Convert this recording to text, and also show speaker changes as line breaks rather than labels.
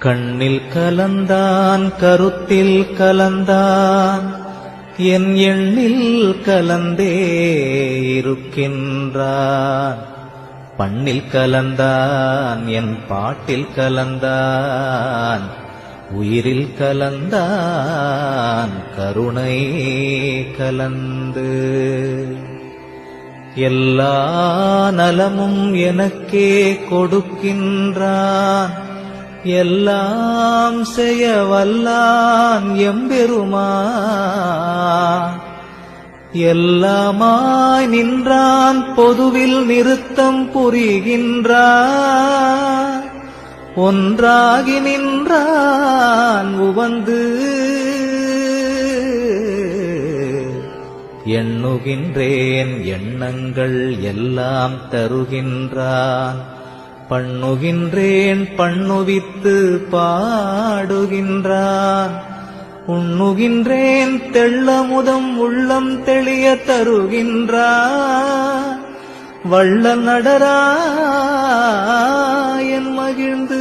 கண்ணில் கலந்தான் கருத்தில் கலந்தான் என் எண்ணில் கலந்தே இருக்கின்றான். பண்ணில் கலந்தான் என் பாட்டில் கலந்தான் உயிரில் கலந்தான் கருணை கலந்து. எல்லா நலமும் எனக்கே கொடுக்கின்றான் எல்லாம் செய்ய வல்லான் எம்பெருமான். எல்லாமாய் நின்றான் பொதுவில் நிறுத்தம் புரிகின்றான் ஒன்றாகி நின்றான் உவந்து. எண்ணுகின்றேன் எண்ணங்கள் எல்லாம் தருகின்றான் பண்ணுகின்றேன் பண்ணுவித்து பாடுகின்றான். உண்ணுகின்றேன் தெள்ளமுதம் உள்ளம் தெளிய தருகின்றான். வள்ள நடராயன் மகிழ்ந்து